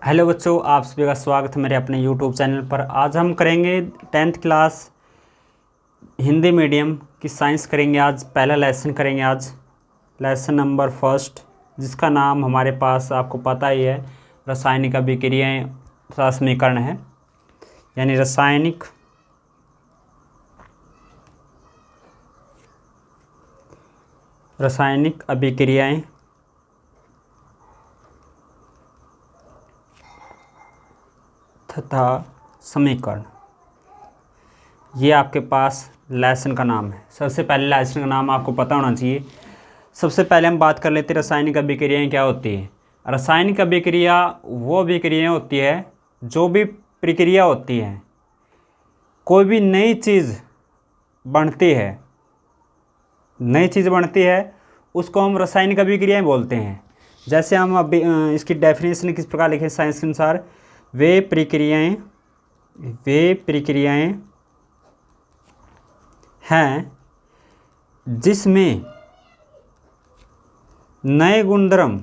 Hello बच्चों, आप सभी का स्वागत है मेरे अपने यूट्यूब चैनल पर। आज हम करेंगे 10th क्लास हिंदी मीडियम की साइंस करेंगे। आज पहला लेसन करेंगे, आज लेसन नंबर फर्स्ट, जिसका नाम हमारे पास आपको पता ही है, रासायनिक अभिक्रियाएं तथा समीकरण है। यानी रासायनिक अभिक्रियाएं तथा समीकरण, ये आपके पास लेसन का नाम है। सबसे पहले लेसन का नाम आपको पता होना चाहिए। सबसे पहले हम बात कर लेते हैं रासायनिक अभिक्रियाएं क्या होती है। रासायनिक अभिक्रिया वो अभिक्रियाएं होती है, जो भी प्रक्रिया होती है, कोई भी नई चीज़ बनती है, उसको हम रासायनिक अभिक्रियाएं बोलते हैं। जैसे हम अभी इसकी डेफिनेशन किस प्रकार लिखें साइंस के अनुसार, वे प्रक्रियाएं हैं जिसमें नए गुणधर्म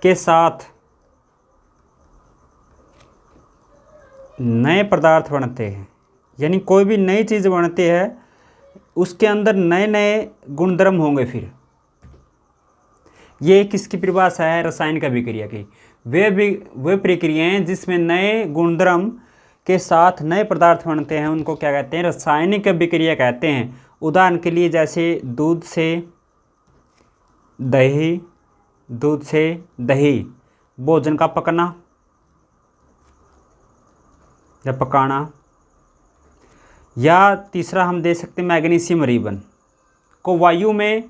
के साथ नए पदार्थ बनते हैं। यानी कोई भी नई चीज़ बनती है, उसके अंदर नए नए गुणधर्म होंगे। फिर ये किसकी परिभाषा है? रासायनिक अभिक्रिया की। वे प्रक्रियाएं जिसमें नए गुणधर्म के साथ नए पदार्थ बनते हैं, उनको क्या कहते हैं? रासायनिक अभिक्रिया कहते हैं। उदाहरण के लिए जैसे दूध से दही, भोजन का पकना या पकाना, या तीसरा हम दे सकते हैं मैग्नीशियम रिबन को वायु में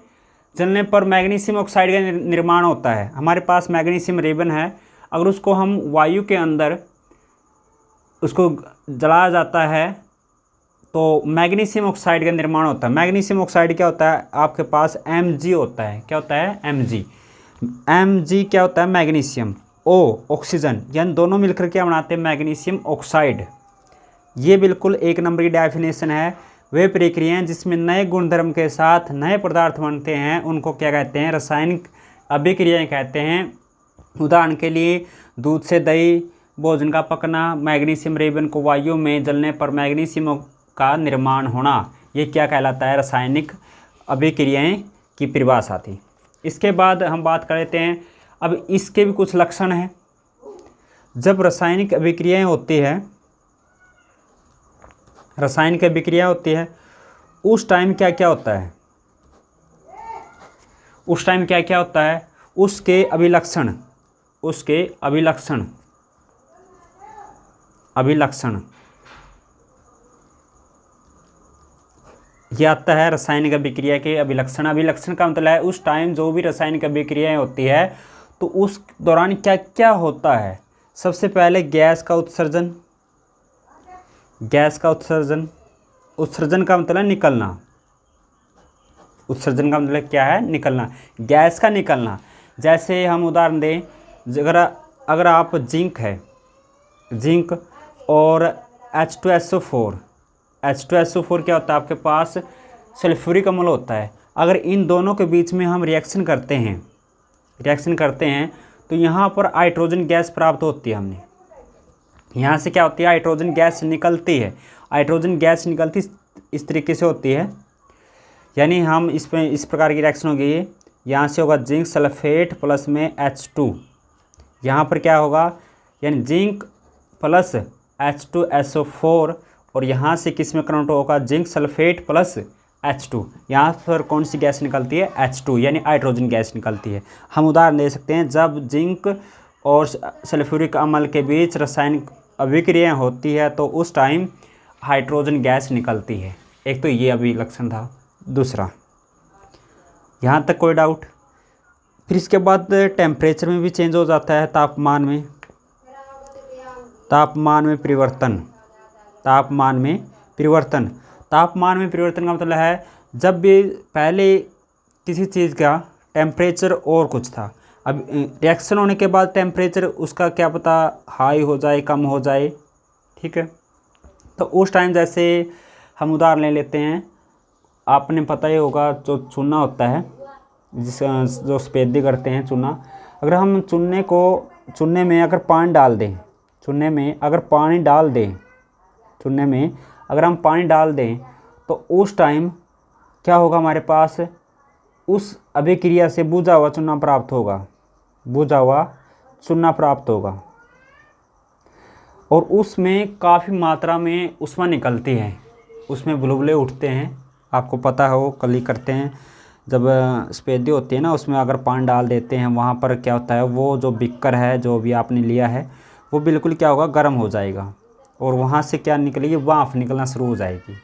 जलने पर मैग्नीशियम ऑक्साइड का निर्माण होता है। हमारे पास मैग्नीशियम रिबन है, अगर उसको हम वायु के अंदर उसको जलाया जाता है तो मैग्नीशियम ऑक्साइड का निर्माण होता है। मैग्नीशियम ऑक्साइड क्या होता है? आपके पास Mg होता है। क्या होता है? Mg क्या होता है? मैग्नीशियम, O ऑक्सीजन, यानी दोनों मिलकर क्या बनाते हैं? Magnesium oxide. ये बिल्कुल एक नंबर की डेफिनेशन है। वे प्रक्रियाएं जिसमें नए गुणधर्म के साथ नए पदार्थ बनते हैं, उनको क्या कहते हैं? रासायनिक अभिक्रियाएं कहते हैं। उदाहरण के लिए दूध से दही, भोजन का पकना, मैग्नीशियम रिबन को वायु में जलने पर मैग्नीशियम का निर्माण होना, ये क्या कहलाता है? रासायनिक अभिक्रियाएं की परिभाषा थी। इसके बाद हम बात कर लेते हैं, अब इसके भी कुछ लक्षण हैं। जब रासायनिक अभिक्रियाएं होती है, उस टाइम क्या क्या होता है? उसके अभिलक्षण ये आता है रासायनिक अभिक्रिया के अभिलक्षण का मतलब है उस टाइम जो भी रासायनिक अभिक्रियाएं होती है, तो उस दौरान क्या क्या होता है। सबसे पहले गैस का उत्सर्जन का मतलब निकलना। उत्सर्जन का मतलब क्या है? निकलना, गैस का निकलना। जैसे हम उदाहरण दें, अगर आप जिंक और H2SO4 क्या होता है? आपके पास सल्फ्यूरिक अम्ल होता है। अगर इन दोनों के बीच में हम रिएक्शन करते हैं तो यहाँ पर हाइड्रोजन गैस प्राप्त होती है। हमने यहाँ से क्या होती है? हाइड्रोजन गैस निकलती है। इस तरीके से होती है। यानी हम इसमें इस प्रकार की रिएक्शन होगी। यहाँ से होगा जिंक सल्फेट प्लस में H2, यहाँ पर क्या होगा? यानी जिंक प्लस H2SO4, और यहाँ से किस में कन्वर्ट होगा? Zinc sulphate plus H2। यहाँ पर कौन सी गैस निकलती है? H2, यानी हाइड्रोजन गैस निकलती है। हम उदाहरण दे सकते हैं, जब जिंक और सल्फ्यूरिक अम्ल के बीच रासायनिक अभिक्रिया होती है तो उस टाइम हाइड्रोजन गैस निकलती है। एक तो ये अभिलक्षण था। दूसरा, यहाँ तक कोई डाउट? फिर इसके बाद टेम्परेचर में भी चेंज हो जाता है। तापमान में परिवर्तन का मतलब है जब भी पहले किसी चीज़ का टेम्परेचर और कुछ था, अब रिएक्शन होने के बाद टेम्परेचर उसका क्या पता हाई हो जाए, कम हो जाए। ठीक है, तो उस टाइम जैसे हम उदाहरण ले लेते हैं, आपने पता ही होगा जो चूना होता है, जिस जो सफ़ेदी करते हैं चूना, अगर हम चूने में अगर पानी डाल दें, चूने में अगर पानी डाल दें चूने में अगर हम पानी डाल दें तो उस टाइम क्या होगा, हमारे पास उस अभिक्रिया से बुझा हुआ चूना प्राप्त होगा, बुझा हुआ चूना प्राप्त होगा, और उसमें काफ़ी मात्रा में ऊष्मा निकलती है, उसमें बुलबुले उठते हैं। आपको पता हो कली करते हैं जब सफ़ेदी होती है ना, उसमें अगर पानी डाल देते हैं, वहाँ पर क्या होता है, वो जो बिक्कर है जो भी आपने लिया है वो बिल्कुल क्या होगा, गर्म हो जाएगा, और वहाँ से क्या निकलेगी, वाफ निकलना शुरू हो जाएगी।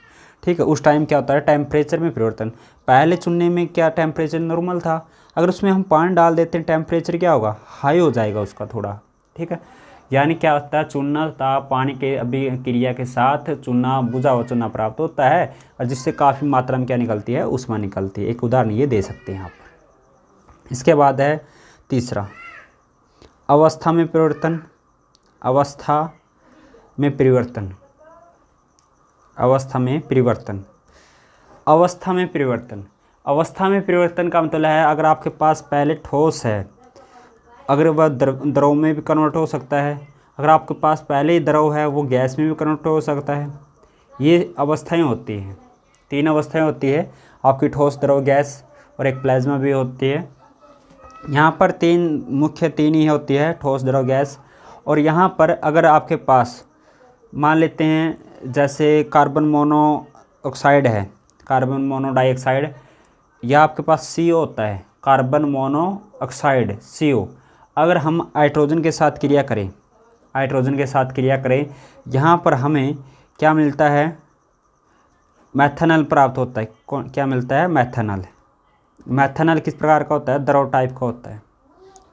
ठीक है, उस टाइम क्या होता है, टेम्परेचर में परिवर्तन। पहले चुनने में क्या टेम्परेचर नॉर्मल था, अगर उसमें हम पानी डाल देते हैं टेम्परेचर क्या होगा, हाई हो जाएगा उसका थोड़ा। ठीक है, यानी क्या होता है, चूना तथा पानी के अभिक्रिया के साथ चूना, बुझा हुआ चूना प्राप्त होता है, और जिससे काफ़ी मात्रा में क्या निकलती है, ऊष्मा निकलती है। एक उदाहरण ये दे सकते हैं आप। इसके बाद है तीसरा, अवस्था में परिवर्तन। अवस्था में परिवर्तन, अवस्था में परिवर्तन, अवस्था में परिवर्तन। अवस्था में परिवर्तन का मतलब है, अगर आपके पास पहले ठोस है, अगर वह द्रव में भी कन्वर्ट हो सकता है, अगर आपके पास पहले ही द्रव है वो गैस में भी कन्वर्ट हो सकता है। ये अवस्थाएं होती हैं, 3 अवस्थाएं होती है आपकी, ठोस, द्रव, गैस, और एक प्लाज्मा भी होती है। यहाँ पर मुख्य तीन ही होती है, ठोस, द्रव, गैस। और यहाँ पर अगर आपके पास मान लेते हैं जैसे कार्बन मोनोऑक्साइड है, कार्बन मोनोडाइऑक्साइड, या आपके पास CO होता है, कार्बन मोनोऑक्साइड CO। अगर हम हाइड्रोजन के साथ क्रिया करें, हाइड्रोजन के साथ क्रिया करें, यहाँ पर हमें क्या मिलता है, मैथनॉल प्राप्त होता है। क्या मिलता है, मैथनॉल। मैथनॉल किस प्रकार का होता है, द्रव टाइप का होता है।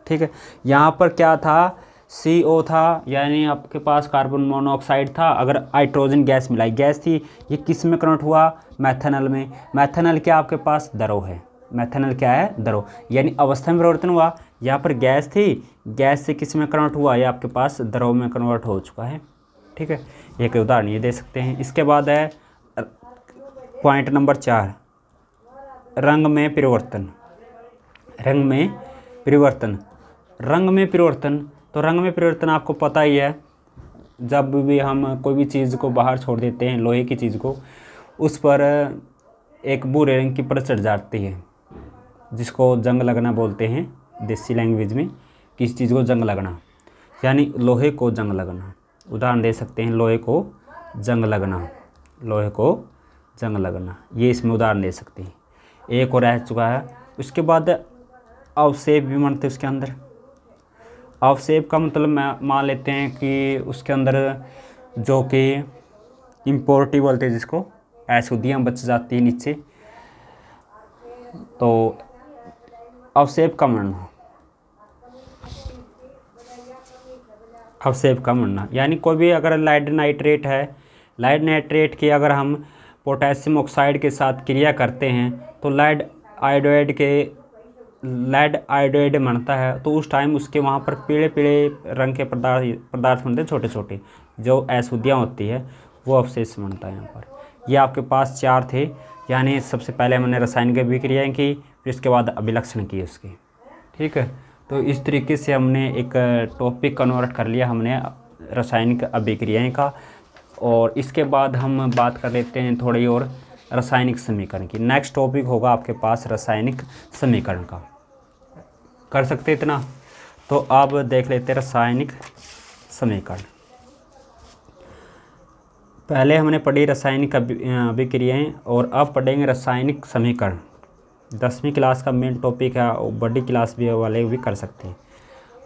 ठीक है, यहाँ पर क्या था, CO था, यानी आपके पास कार्बन मोनोऑक्साइड था, अगर हाइड्रोजन गैस मिलाई, गैस थी, ये किस में कन्वर्ट हुआ, मैथनॉल में। मैथनॉल क्या आपके पास, द्रव है, मैथनॉल क्या है, द्रव, यानी अवस्था में परिवर्तन हुआ। यहाँ पर गैस थी, गैस से किस में कन्वर्ट हुआ, ये आपके पास द्रव में कन्वर्ट हो चुका है। ठीक है, एक उदाहरण ये दे सकते हैं। इसके बाद है पॉइंट नंबर 4, रंग में परिवर्तन। रंग में परिवर्तन, रंग में परिवर्तन। तो रंग में परिवर्तन आपको पता ही है, जब भी हम कोई भी चीज़ को बाहर छोड़ देते हैं, लोहे की चीज़ को, उस पर एक भूरे रंग की परत चढ़ जाती है, जिसको जंग लगना बोलते हैं देसी लैंग्वेज में। किसी चीज़ को जंग लगना, यानी लोहे को जंग लगना। उदाहरण दे सकते हैं, लोहे को जंग लगना, लोहे को जंग लगना, ये इसमें उदाहरण दे सकते हैं। एक और रह चुका है। उसके बाद अवशेप भी बनते उसके अंदर। अवशेप का मतलब मान लेते हैं कि उसके अंदर जो कि इम्प्योरिटी बोलते हैं जिसको, अशुद्धियाँ बच जाती है नीचे, तो अवशेप का बनना, अवशेप का बनना, यानी कोई भी अगर लेड नाइट्रेट है, लेड नाइट्रेट की अगर हम पोटेशियम ऑक्साइड के साथ क्रिया करते हैं तो लेड आयोडाइड बनता है, तो उस टाइम उसके वहाँ पर पीले पीले रंग के पदार्थ बनते हैं, छोटे छोटे, जो अशुद्धियाँ होती है, वो अवशेष बनता है यहाँ पर। ये आपके पास 4 थे, यानी सबसे पहले हमने रासायनिक अभिक्रियाएँ की, फिर उसके बाद अभिलक्षण की उसकी। ठीक है, तो इस तरीके से हमने एक टॉपिक कन्वर्ट कर लिया हमने रासायनिक अभिक्रियाएँ का। और इसके बाद हम बात कर लेते हैं थोड़ी और रासायनिक समीकरण की। नेक्स्ट टॉपिक होगा आपके पास रासायनिक समीकरण का। कर सकते इतना, तो अब देख लेते हैं रासायनिक समीकरण। पहले हमने पढ़ी रासायनिक अभिक्रियाएँ, और अब पढ़ेंगे रासायनिक समीकरण। 10वीं क्लास का मेन टॉपिक है, और बड़ी क्लास भी वाले भी कर सकते हैं।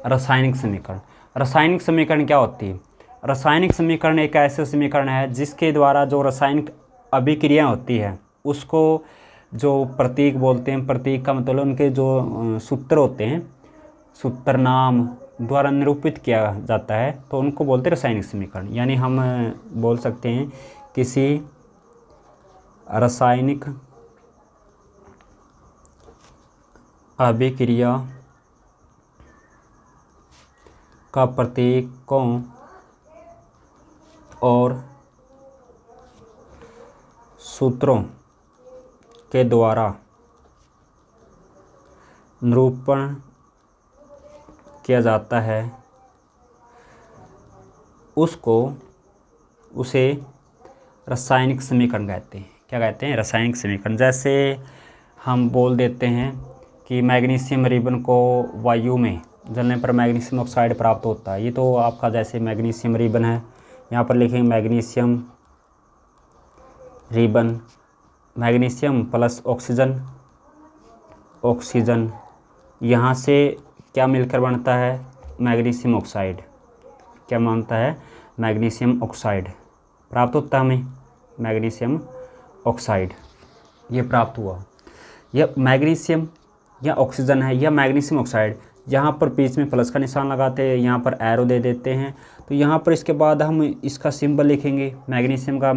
रासायनिक समीकरण, रासायनिक समीकरण क्या होती है? रासायनिक समीकरण एक ऐसे समीकरण है जिसके द्वारा जो रासायनिक अभिक्रिया होती है उसको जो प्रतीक बोलते हैं, प्रतीक का मतलब उनके जो सूत्र होते हैं, सूत्र नाम द्वारा निरूपित किया जाता है, तो उनको बोलते हैं रासायनिक समीकरण। यानी हम बोल सकते हैं किसी रासायनिक अभिक्रिया का प्रतीकों और सूत्रों के द्वारा निरूपण किया जाता है उसे रासायनिक समीकरण कहते हैं। क्या कहते हैं? रासायनिक समीकरण। जैसे हम बोल देते हैं कि मैग्नीशियम रिबन को वायु में जलने पर मैग्नीशियम ऑक्साइड प्राप्त होता है। ये तो आपका जैसे मैग्नीशियम रिबन है, यहाँ पर लिखेंगे magnesium ribbon, magnesium plus oxygen यहाँ से क्या मिलकर बनता है? Magnesium oxide. क्या बनता है? मैग्नीशियम ऑक्साइड प्राप्त होता है हमें, मैग्नीशियम ऑक्साइड ये प्राप्त हुआ। यह मैग्नीशियम या ऑक्सीजन है या मैग्नीशियम ऑक्साइड। यहाँ पर बीच में प्लस का निशान लगाते हैं, यहाँ पर एरो दे देते हैं। तो यहाँ पर इसके बाद हम इसका सिंबल लिखेंगे मैग्नीशियम का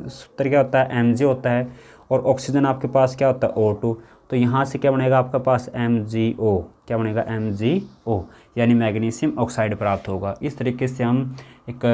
सूत्र क्या होता है? Mg होता है। और ऑक्सीजन आपके पास क्या होता है? O2। तो यहाँ से क्या बनेगा आपके पास? MgO। क्या बनेगा? MgO, यानी मैग्नीशियम ऑक्साइड प्राप्त होगा। इस तरीके से हम एक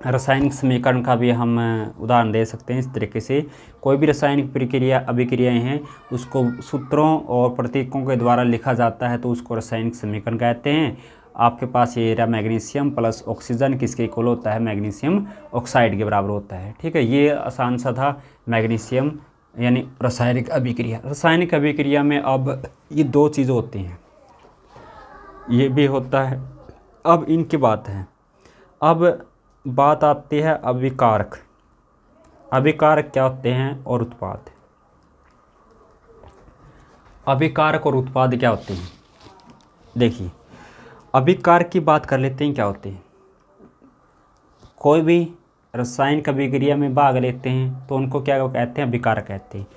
रासायनिक समीकरण का भी हम उदाहरण दे सकते हैं। इस तरीके से कोई भी रासायनिक प्रक्रिया अभिक्रियाएं हैं उसको सूत्रों और प्रतीकों के द्वारा लिखा जाता है तो उसको रासायनिक समीकरण कहते हैं। आपके पास ये रहा मैग्नीशियम प्लस ऑक्सीजन किसके इक्वल होता है? मैग्नीशियम ऑक्साइड के बराबर होता है। ठीक है, ये आसान सा था मैग्नीशियम यानी रासायनिक अभिक्रिया। रासायनिक अभिक्रिया में अब ये दो चीज़ें होती हैं, ये भी होता है। अब इनकी बात है, अब बात आती है अभिकारक। अभिकारक क्या होते हैं और उत्पाद। अभिकारक और उत्पाद क्या होते हैं? देखिए, अभिकारक की बात कर लेते हैं। क्या होते हैं? कोई भी रासायनिक अभिक्रिया में भाग लेते हैं तो उनको क्या कहते हैं? अभिकारक कहते हैं।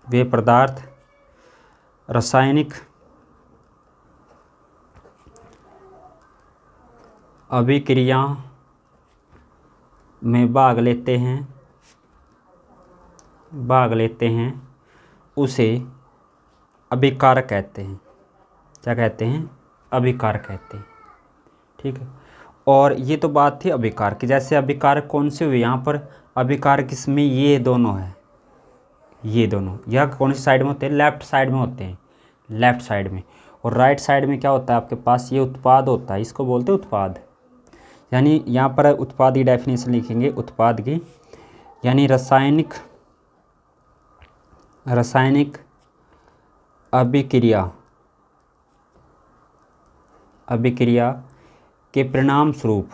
वे पदार्थ रासायनिक अभिक्रिया में भाग लेते हैं उसे अभिकारक कहते हैं। क्या कहते हैं? अभिकारक कहते हैं। ठीक है, और ये तो बात थी अभिकारक की। जैसे अभिकारक कौन से हुए? यहाँ पर अभिकारक इसमें ये दोनों है, ये दोनों। यह कौन सी साइड में होते हैं? लेफ्ट साइड में होते हैं, लेफ्ट साइड में। और राइट साइड में क्या होता है आपके पास? ये उत्पाद होता है, इसको बोलते हैं उत्पाद। यानी यहाँ पर उत्पाद की डेफिनेशन लिखेंगे, उत्पाद की यानी रासायनिक अभिक्रिया के परिणाम स्वरूप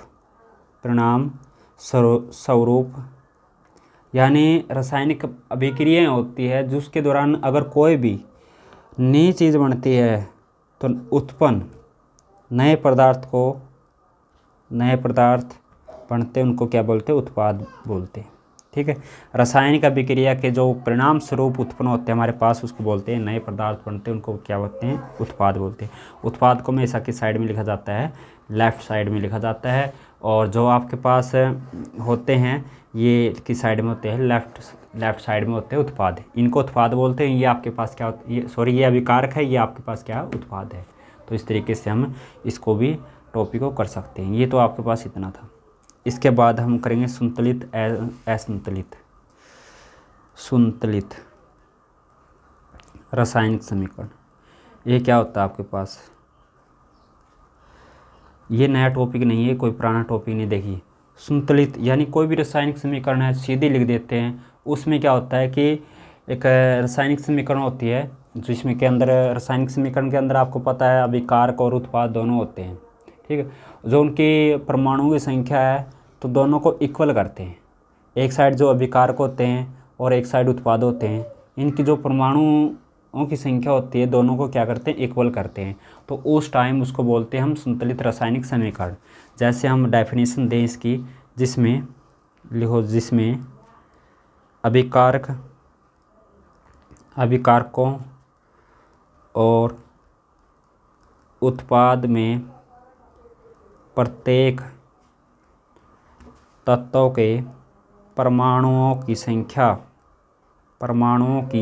यानी रासायनिक अभिक्रियाएं होती है जिसके दौरान अगर कोई भी नई चीज़ बनती है तो उत्पन्न नए पदार्थ बनते हैं, उनको क्या बोलते हैं? उत्पाद बोलते हैं। ठीक है, रासायनिक अभिक्रिया के जो परिणाम स्वरूप उत्पन्न होते हैं हमारे पास उसको बोलते हैं नए पदार्थ बनते हैं, उनको क्या बोलते हैं? उत्पाद बोलते हैं। उत्पाद को हमेशा किस साइड में लिखा जाता है? लेफ़्ट साइड में लिखा जाता है। और जो आपके पास होते हैं ये किस साइड में होते हैं? लेफ़्ट साइड में होते हैं उत्पाद। इनको उत्पाद बोलते हैं। ये आपके पास क्या होता है? ये अभिकारक है, ये आपके पास क्या? उत्पाद है। तो इस तरीके से हम इसको भी टॉपिक को कर सकते हैं। ये तो आपके पास इतना था। इसके बाद हम करेंगे संतुलित रासायनिक समीकरण। ये क्या होता है आपके पास? ये नया टॉपिक नहीं है, कोई पुराना टॉपिक नहीं। देखिए, संतुलित यानी कोई भी रासायनिक समीकरण है सीधे लिख देते हैं। उसमें क्या होता है कि एक रासायनिक समीकरण होती है जिसमें के अंदर रासायनिक समीकरण के अंदर आपको पता है अभिकारक और उत्पाद दोनों होते हैं। ठीक है, जो उनकी परमाणुओं की संख्या है तो दोनों को इक्वल करते हैं। एक साइड जो अभिकारक होते हैं और एक साइड उत्पाद होते हैं, इनकी जो परमाणुओं की संख्या होती है दोनों को क्या करते हैं? इक्वल करते हैं। तो उस टाइम उसको बोलते हैं हम संतुलित रासायनिक समीकरण। जैसे हम डेफिनेशन दें इसकी, जिसमें अभिकारकों और उत्पाद में प्रत्येक तत्व के परमाणुओं की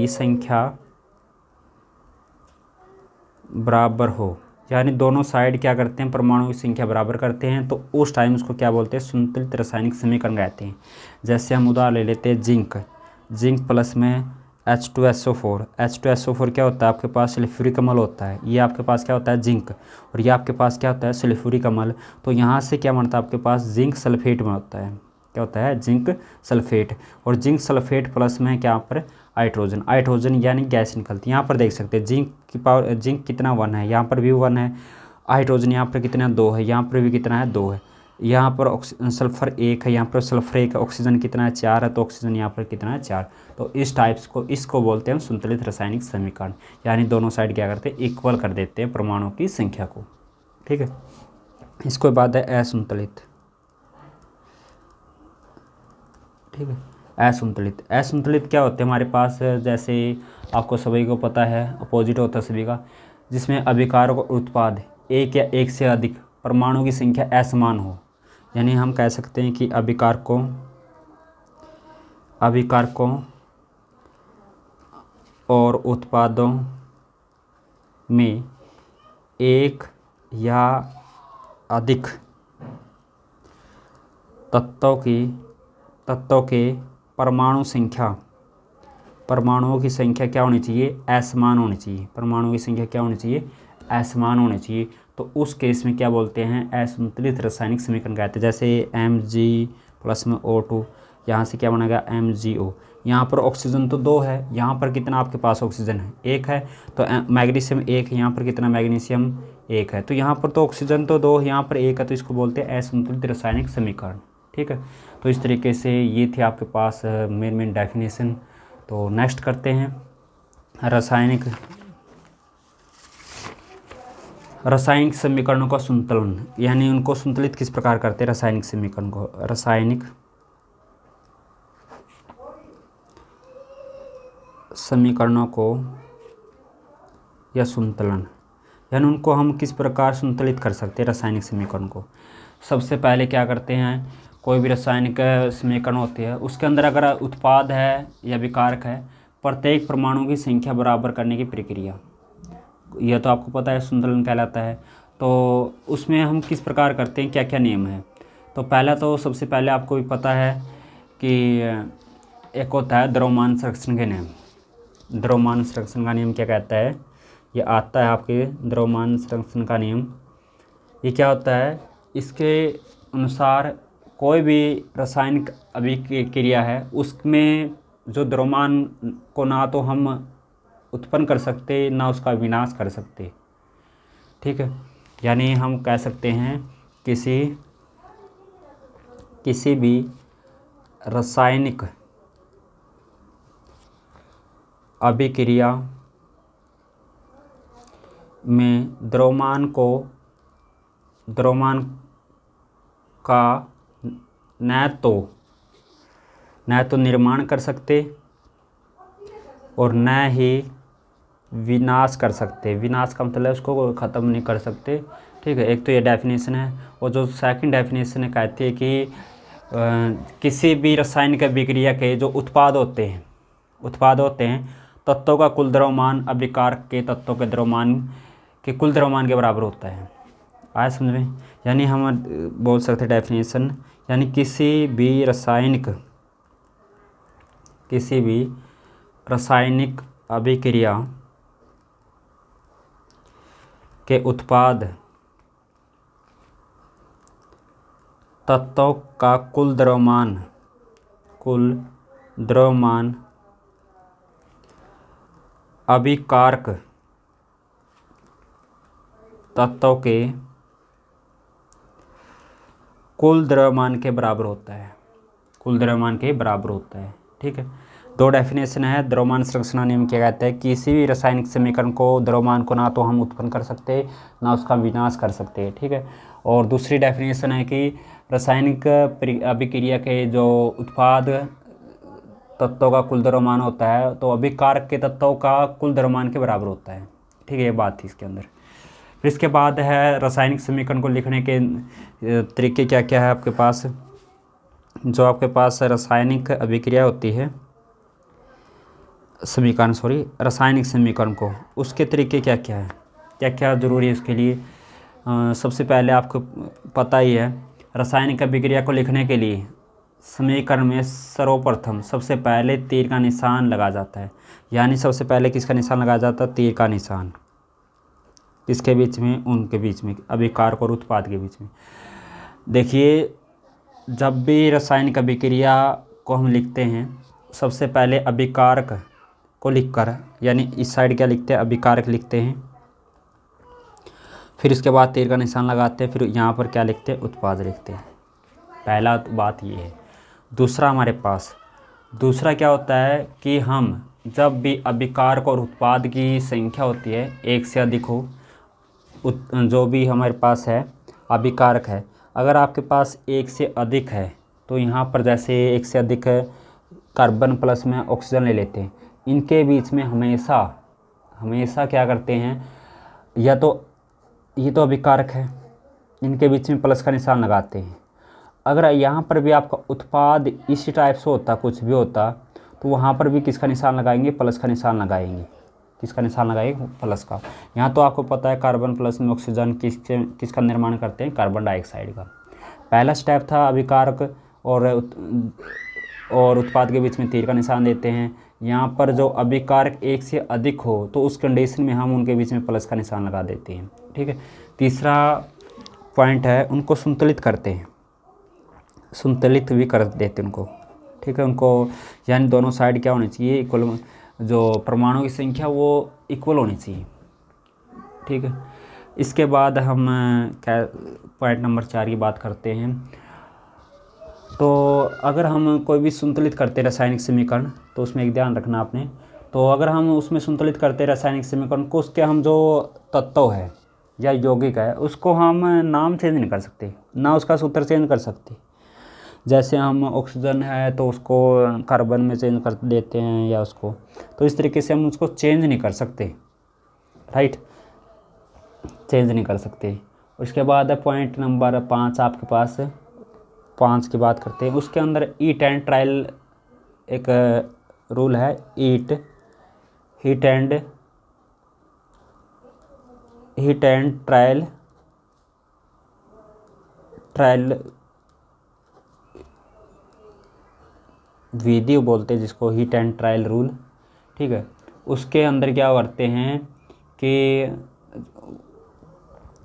संख्या बराबर हो, यानी दोनों साइड क्या करते हैं, परमाणु की संख्या बराबर करते हैं, तो उस टाइम उसको क्या बोलते हैं, संतुलित रासायनिक समीकरण कहते हैं। जैसे हम उदाहरण ले लेते हैं जिंक, जिंक प्लस में H2SO4, H2SO4 क्या होता है, आपके पास सल्फ्यूरिक अम्ल होता है, ये आपके पास क्या होता है जिंक, और ये आपके पास क्या होता है सल्फ्यूरिक अम्ल। तो यहाँ से क्या बनता है आपके पास, जिंक सल्फेट में होता है, क्या होता है जिंक सल्फेट, और जिंक सल्फेट प्लस में क्या यहाँ पर हाइड्रोजन, हाइड्रोजन यानी गैस निकलती है। यहाँ पर देख सकते हैं जिंक की पावर, जिंक कितना 1 है, यहाँ पर भी 1 है, हाइड्रोजन यहाँ पर कितना 2 है, यहाँ पर भी कितना है 2 है, यहाँ पर सल्फ़र 1 है, यहाँ पर सल्फ़र 1 है, ऑक्सीजन कितना है 4 है, तो ऑक्सीजन यहाँ पर कितना है 4। तो इस टाइप्स को, इसको बोलते हैं संतुलित रासायनिक समीकरण, यानी दोनों साइड क्या करते हैं, इक्वल कर देते हैं परमाणु की संख्या को। ठीक है, इसके बाद है असंतुलित। ठीक है, असंतुलित, असंतुलित क्या होते हैं हमारे पास, जैसे आपको सभी को पता है अपोजिट होता है सभी का, जिसमें अभिकारक और उत्पाद एक या एक से अधिक परमाणु की संख्या असमान हो, यानी हम कह सकते हैं कि अभिकारकों और उत्पादों में एक या अधिक तत्वों के परमाणुओं की संख्या क्या होनी चाहिए, असमान होनी चाहिए, परमाणुओं की संख्या क्या होनी चाहिए, असमान होनी चाहिए। तो उस केस में क्या बोलते हैं, असंतुलित रासायनिक समीकरण कहते हैं। जैसे Mg प्लस में O2, यहाँ से क्या बनेगा MgO, यहाँ पर ऑक्सीजन तो 2 है, यहाँ पर कितना आपके पास ऑक्सीजन है 1 है, तो मैग्नीशियम 1 है, यहाँ पर कितना मैग्नीशियम 1 है, तो यहाँ पर तो ऑक्सीजन तो 2, यहाँ पर 1 है, तो इसको बोलते हैं असंतुलित रासायनिक समीकरण। ठीक है, तो इस तरीके से ये थे आपके पास मेन डेफिनेशन। तो नेक्स्ट करते हैं रासायनिक समीकरणों का संतुलन, यानी उनको संतुलित किस प्रकार करते हैं रासायनिक समीकरण को, रासायनिक समीकरणों को या संतुलन, यानी उनको हम किस प्रकार संतुलित कर सकते हैं रासायनिक समीकरण को। सबसे पहले क्या करते हैं, कोई भी रासायनिक समीकरण होती है उसके अंदर अगर उत्पाद है या विकारक है, प्रत्येक परमाणु की संख्या बराबर करने की प्रक्रिया, यह तो आपको पता है संतुलन कहलाता है। तो उसमें हम किस प्रकार करते हैं, क्या क्या नियम है। तो पहला तो सबसे पहले आपको भी पता है कि एक होता है द्रव्यमान संरक्षण के नियम। द्रव्यमान संरक्षण का नियम क्या कहता है, ये आता है आपके द्रव्यमान संरक्षण का नियम। ये क्या होता है, इसके अनुसार कोई भी रासायनिक अभिक्रिया है उसमें जो द्रव्यमान को ना तो हम उत्पन्न कर सकते ना उसका विनाश कर सकते। ठीक है, यानी हम कह सकते हैं किसी भी रासायनिक अभिक्रिया में द्रव्यमान का न तो निर्माण कर सकते और न ही विनाश कर सकते। विनाश का मतलब उसको ख़त्म नहीं कर सकते। ठीक है, एक तो ये डेफिनेशन है, और जो सेकंड डेफिनेशन है कहती है कि किसी भी रासायनिक अभिक्रिया के जो उत्पाद होते हैं तत्वों का कुल द्रव्यमान अभिकारक के तत्वों के द्रव्यमान के कुल द्रव्यमान के बराबर होता है। आया समझ में, यानी हम बोल सकते डेफिनेशन, यानी किसी भी रासायनिक अभिक्रिया के उत्पाद तत्वों का कुल द्रव्यमान अभिकारक तत्वों के कुल द्रव्यमान के बराबर होता है, ठीक है, दो डेफिनेशन है। द्रव्यमान संरक्षण नियम क्या कहता है, किसी भी रासायनिक समीकरण को द्रव्यमान को ना तो हम उत्पन्न कर सकते ना उसका विनाश कर सकते। ठीक है, और दूसरी डेफिनेशन है कि रासायनिक अभिक्रिया के जो उत्पाद तत्वों का कुल द्रव्यमान होता है तो अभिकारक के तत्वों का कुल द्रव्यमान के बराबर होता है। ठीक है, ये बात थी इसके अंदर। फिर इसके बाद है रासायनिक समीकरण को लिखने के तरीके क्या क्या है आपके पास। जो आपके पास रासायनिक अभिक्रिया होती है रासायनिक समीकरण को, उसके तरीके क्या क्या है। क्या क्या ज़रूरी है इसके लिए। सबसे पहले आपको पता ही है, रासायनिक अभिक्रिया को लिखने के लिए समीकरण में सर्वप्रथम सबसे पहले तीर का निशान लगाया जाता है। यानी सबसे पहले किसका निशान लगाया जाता है? तीर का निशान। किसके बीच में? उनके बीच में, अभिकारक और उत्पाद के बीच में। देखिए, जब भी रासायनिक अभिक्रिया को हम लिखते हैं, सबसे पहले अभिकारक को लिखकर, यानी इस साइड क्या लिखते हैं? अभिकारक लिखते हैं। फिर इसके बाद तीर का निशान लगाते हैं, फिर यहाँ पर क्या लिखते हैं? उत्पाद लिखते हैं। पहला बात ये है। दूसरा हमारे पास दूसरा क्या होता है कि हम जब भी अभिकारक और उत्पाद की संख्या होती है एक से अधिक हो, जो भी हमारे पास है अभिकारक है, अगर आपके पास एक से अधिक है तो यहाँ पर जैसे एक से अधिक है, कार्बन प्लस में ऑक्सीजन ले लेते हैं, इनके बीच में हमेशा क्या करते हैं? या तो ये तो अभिकारक है, इनके बीच में प्लस का निशान लगाते हैं। अगर यहाँ पर भी आपका उत्पाद इसी टाइप से होता, कुछ भी होता, तो वहाँ पर भी किसका निशान लगाएंगे? प्लस का निशान लगाएंगे। किसका निशान लगाएंगे? प्लस का। यहाँ तो आपको पता है कार्बन प्लस में ऑक्सीजन किसका निर्माण करते हैं? कार्बन डाइऑक्साइड का। पहला स्टेप था अभिकारक और उत्पाद के बीच में तीर का निशान देते हैं। यहाँ पर जो अभिकारक एक से अधिक हो तो उस कंडीशन में हम उनके बीच में प्लस का निशान लगा देते हैं। ठीक है। तीसरा पॉइंट है, उनको संतुलित करते हैं, संतुलित भी कर देते हैं उनको। ठीक है, उनको यानी दोनों साइड क्या होनी चाहिए? इक्वल, जो परमाणु की संख्या वो इक्वल होनी चाहिए। ठीक है। इसके बाद हम क्या पॉइंट नंबर 4 की बात करते हैं। तो अगर हम कोई भी संतुलित करते हैं रासायनिक समीकरण, तो उसमें एक ध्यान रखना आपने, तो अगर हम उसमें संतुलित करते हैं रासायनिक समीकरण को, उसके हम जो तत्व है या यौगिक है उसको हम नाम चेंज नहीं कर सकते, ना उसका सूत्र चेंज कर सकते। जैसे हम ऑक्सीजन है तो उसको कार्बन में चेंज कर देते हैं या उसको, तो इस तरीके से हम उसको चेंज नहीं कर सकते। राइट, चेंज नहीं कर सकते। उसके बाद है पॉइंट नंबर 5 आपके पास, 5 की बात करते हैं। उसके अंदर ईट एंड ट्रायल एक रूल है, हीट एंड ट्रायल विधि बोलते हैं जिसको, हीट एंड ट्रायल रूल। ठीक है। उसके अंदर क्या करते हैं कि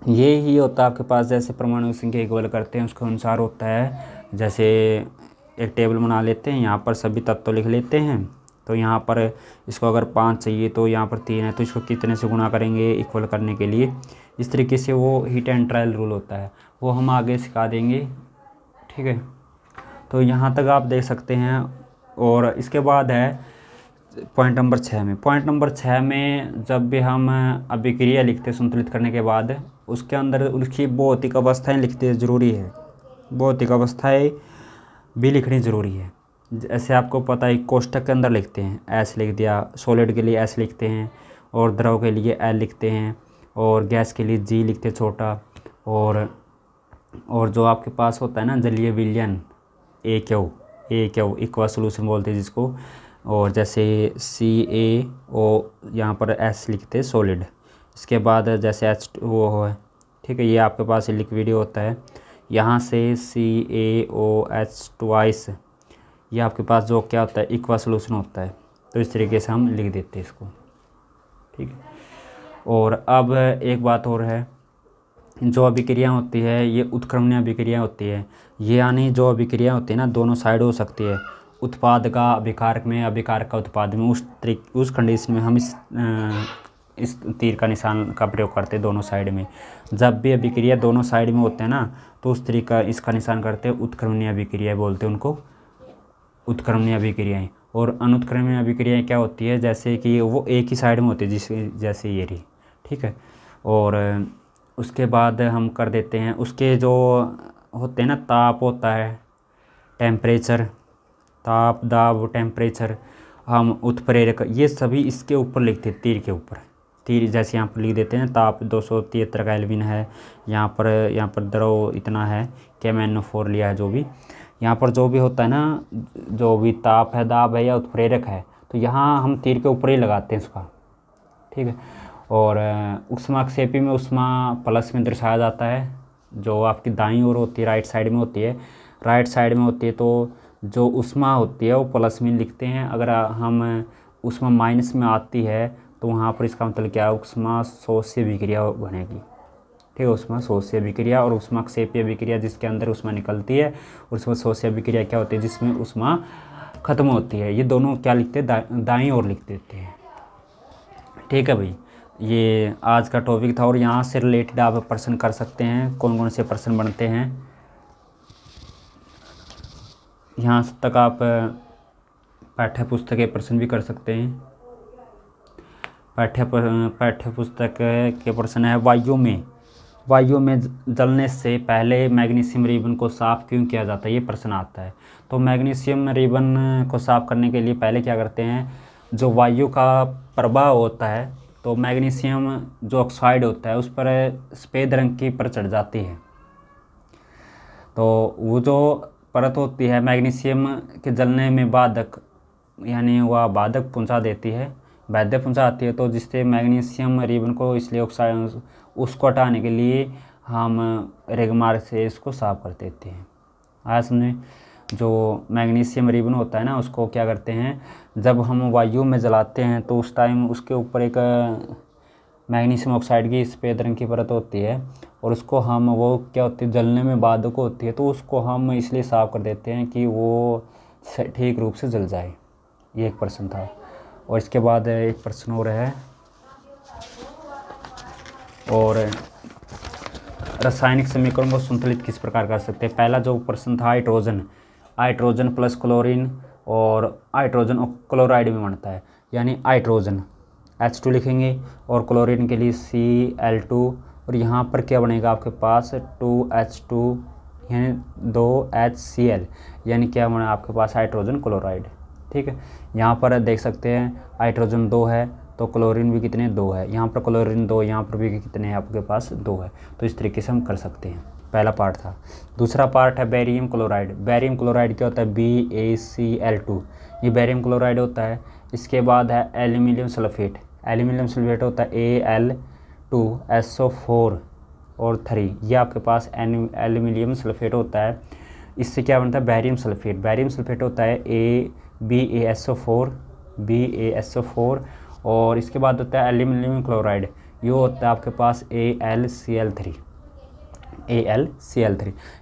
ये ही होता है आपके पास, जैसे परमाणु संख्या इक्वल करते हैं उसके अनुसार होता है। जैसे एक टेबल बना लेते हैं, यहाँ पर सभी तत्व लिख लेते हैं, तो यहाँ पर इसको अगर 5 चाहिए तो यहाँ पर 3 है, तो इसको कितने से गुणा करेंगे इक्वल करने के लिए। इस तरीके से वो हीट एंड ट्रायल रूल होता है, वो हम आगे सिखा देंगे। ठीक है, तो यहाँ तक आप देख सकते हैं। और इसके बाद है पॉइंट नंबर 6 में। पॉइंट नंबर 6 में जब भी हम अभिक्रिया लिखते हैं संतुलित करने के बाद, उसके अंदर उसकी भौतिक अवस्थाएँ लिखते ज़रूरी है, भौतिक अवस्थाएँ भी लिखनी ज़रूरी है। जैसे आपको पता है कोष्ठक के अंदर लिखते हैं, एस लिख दिया, सॉलिड के लिए एस लिखते हैं, और द्रव के लिए एल लिखते हैं, और गैस के लिए जी लिखते हैं छोटा, और जो आपके पास होता है ना जलीय विलयन ए क्यू इक्वा सोल्यूशन बोलते हैं जिसको, और जैसे CaO यहाँ पर एस लिखते हैं सॉलिड। इसके बाद जैसे H2O है, ठीक है, ये आपके पास लिक्विड होता है, यहाँ से CaOH ट्वाइस, ये आपके पास जो क्या होता है इक्वा सोल्यूशन होता है। तो इस तरीके से हम लिख देते हैं इसको। ठीक है। और अब एक बात और है, जो अभिक्रिया होती है ये उत्क्रमणीय अभिक्रिया होती है। ये यानी जो अभिक्रिया होती है ना दोनों साइड हो सकती है, उत्पाद का अभिकारक में, अभिकारक का उत्पाद में। उस कंडीशन में हम इस तीर का निशान का प्रयोग करते हैं दोनों साइड में। जब भी अभिक्रिया दोनों साइड में होते हैं ना, तो उस तरीका इसका निशान करते हैं उत्क्रमणीय अभिक्रिया बोलते हैं उनको, उत्क्रमणीय अभिक्रियाएँ। और अनुत्क्रमणीय अभिक्रियाएँ क्या होती है, जैसे कि वो एक ही साइड में होती है, जैसे ये रही। ठीक है। और उसके बाद हम कर देते हैं, उसके जो होते हैं ना ताप होता है, टेम्परेचर, ताप, दाब, टेम्परेचर, हम उत्प्रेरक, ये सभी इसके ऊपर लिखते हैं, तीर के ऊपर। तीर जैसे यहाँ पर लिख देते हैं ताप 273 केल्विन है, यहाँ पर द्रव इतना है, KMnO4 लिया है। जो भी यहाँ पर जो भी होता है ना, जो भी ताप है, दाब है या उत्प्रेरक है, तो यहाँ हम तीर के ऊपर ही लगाते हैं इसका। ठीक है। और ऊष्माक्षेपी में ऊष्मा प्लस में दर्शाया जाता है, जो आपकी दाईं ओर होती है, राइट साइड में होती है। राइट साइड में होती है तो जो ऊष्मा होती है वो प्लस में लिखते हैं। अगर हम ऊष्मा माइनस में आती है तो वहाँ पर इसका मतलब क्या है, ऊष्मा शोष्य विक्रिया बनेगी। ठीक है, ऊष्मा शोष्य विक्रिया और ऊष्माक्षेपीय विक्रिया जिसके अंदर ऊष्मा निकलती है, ऊष्मा शोष्य विक्रिया क्या होती है जिसमें ऊष्मा खत्म होती है। ये दोनों क्या लिखते हैं, दाईं ओर लिख देते हैं। ठीक है भाई, ये आज का टॉपिक था और यहाँ से रिलेटेड आप प्रश्न कर सकते हैं। कौन कौन से प्रश्न बनते हैं यहाँ तक आप पाठ्य पुस्तक के प्रश्न भी कर सकते हैं। पाठ्य पुस्तक के प्रश्न है, वायु में जलने से पहले मैग्नीशियम रिबन को साफ़ क्यों किया जाता है, ये प्रश्न आता है। तो मैग्नीशियम रिबन को साफ़ करने के लिए पहले क्या करते हैं, जो वायु का प्रवाह होता है तो मैग्नीशियम जो ऑक्साइड होता है उस पर सफ़ेद रंग की परत चढ़ जाती है। तो वो जो परत होती है मैग्नीशियम के जलने में बाधक, यानी वह बाधक पहुंचा देती है, बाध्य पहुंचाती है, तो जिससे मैग्नीशियम रिबन को, इसलिए ऑक्साइड उसको हटाने के लिए हम रेगमार्क से इसको साफ कर देते हैं। आज समझे, जो मैग्नीशियम रिबन होता है ना उसको क्या करते हैं, जब हम वायु में जलाते हैं तो उस टाइम उसके ऊपर एक मैग्नीशियम ऑक्साइड की सफ़ेद रंग की परत होती है और उसको हम, वो क्या होती है, जलने में बाधक होती है, तो उसको हम इसलिए साफ़ कर देते हैं कि वो ठीक रूप से जल जाए। ये एक प्रश्न था। और इसके बाद एक प्रश्न और है, और रासायनिक समीकरण को संतुलित किस प्रकार कर सकते हैं। पहला जो प्रश्न था हाइड्रोजन प्लस क्लोरीन और हाइड्रोजन क्लोराइड में बनता है, यानी हाइड्रोजन H2 लिखेंगे और क्लोरीन के लिए Cl2, और यहाँ पर क्या बनेगा आपके पास 2H2 यानी 2HCl, यानी क्या बना आपके पास हाइड्रोजन क्लोराइड। ठीक है, यहाँ पर देख सकते हैं हाइड्रोजन 2 है तो क्लोरीन भी कितने 2 है, यहाँ पर क्लोरीन 2, यहाँ पर भी कितने हैं आपके पास 2 है। तो इस तरीके से हम कर सकते हैं। पहला पार्ट था। दूसरा पार्ट है बेरियम क्लोराइड। बेरियम क्लोराइड क्या होता है, BaCl2, ये बेरियम क्लोराइड होता है। इसके बाद है एल्यूमिनियम सल्फेट। एल्यूमिनियम सल्फेट होता है Al2SO4 और 3, ये आपके पास एल्यूमिनियम सल्फेट होता है। इससे क्या बनता है, बेरियम सल्फेट। बेरियम सल्फेट होता है BaSO4 और इसके बाद होता है एल्यूमिनियम क्लोराइड, ये होता है आपके पास AlCl3।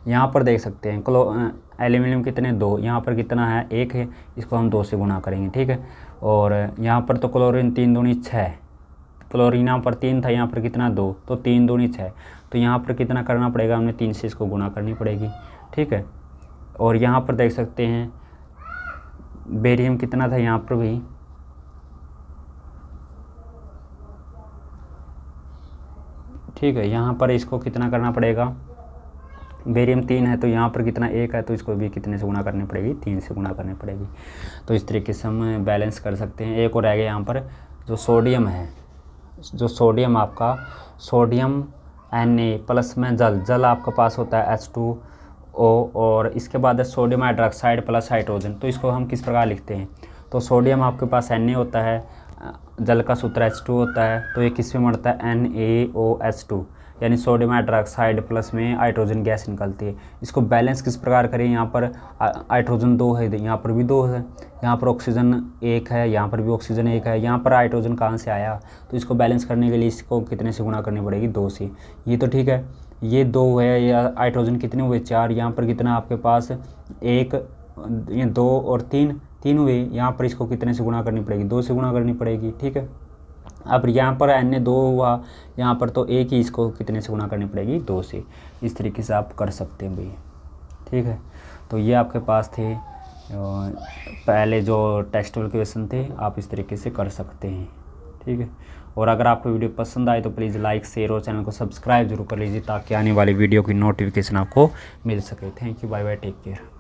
यहाँ पर देख सकते हैं एल्यूमिनियम कितने 2, यहाँ पर कितना है 1 है, इसको हम 2 से गुना करेंगे। ठीक है, और यहाँ पर तो क्लोरीन 3 दूनी 6, क्लोरीन यहाँ पर 3 था, यहाँ पर कितना 2, तो 3 दूनी 6, तो यहाँ पर कितना करना पड़ेगा, हमने 3 से इसको गुना करनी पड़ेगी। ठीक है, और यहाँ पर देख सकते हैं बेरियम कितना था, यहाँ पर भी ठीक है, यहाँ पर इसको कितना करना पड़ेगा, बेरियम 3 है तो यहाँ पर कितना 1 है, तो इसको भी कितने से गुना करनी पड़ेगी, 3 से गुना करनी पड़ेगी। तो इस तरीके से हम बैलेंस कर सकते हैं। एक और रह गया यहाँ पर, जो सोडियम है, जो सोडियम आपका सोडियम Na प्लस में जल आपके पास होता है H2O, और इसके बाद है सोडियम हाइड्रोक्साइड प्लस हाइड्रोजन। तो इसको हम किस प्रकार लिखते हैं, तो सोडियम आपके पास Na होता है, जल का सूत्र H2 होता है, तो ये किस में बनता है NaOH2, यानी सोडियम हाइड्रोक्साइड प्लस में हाइड्रोजन गैस निकलती है। इसको बैलेंस किस प्रकार करें, यहाँ पर हाइड्रोजन 2 है, यहाँ पर भी 2 है, यहाँ पर ऑक्सीजन 1 है, यहाँ पर भी ऑक्सीजन 1 है, यहाँ पर हाइड्रोजन कहाँ से आया, तो इसको बैलेंस करने के लिए इसको कितने से गुणा करनी पड़ेगी, 2 से। ये तो ठीक है, ये 2 है, या हाइड्रोजन कितने हुए 4, यहाँ पर कितना आपके पास 1, ये 2 और 3 हुए, यहाँ पर इसको कितने से गुणा करनी पड़ेगी, 2 से गुणा करनी पड़ेगी। ठीक है, अब यहाँ पर Na2 हुआ, यहाँ पर तो 1 ही, इसको कितने से गुणा करनी पड़ेगी, 2 से। इस तरीके से आप कर सकते हैं भाई। ठीक है, तो ये आपके पास थे पहले जो टेक्स्टुअल क्वेश्चन थे, आप इस तरीके से कर सकते हैं। ठीक है, और अगर आपको वीडियो पसंद आए तो प्लीज़ लाइक, शेयर और चैनल को सब्सक्राइब जरूर कर लीजिए, ताकि आने वाली वीडियो की नोटिफिकेशन आपको मिल सके। Thank you, bye bye, take care.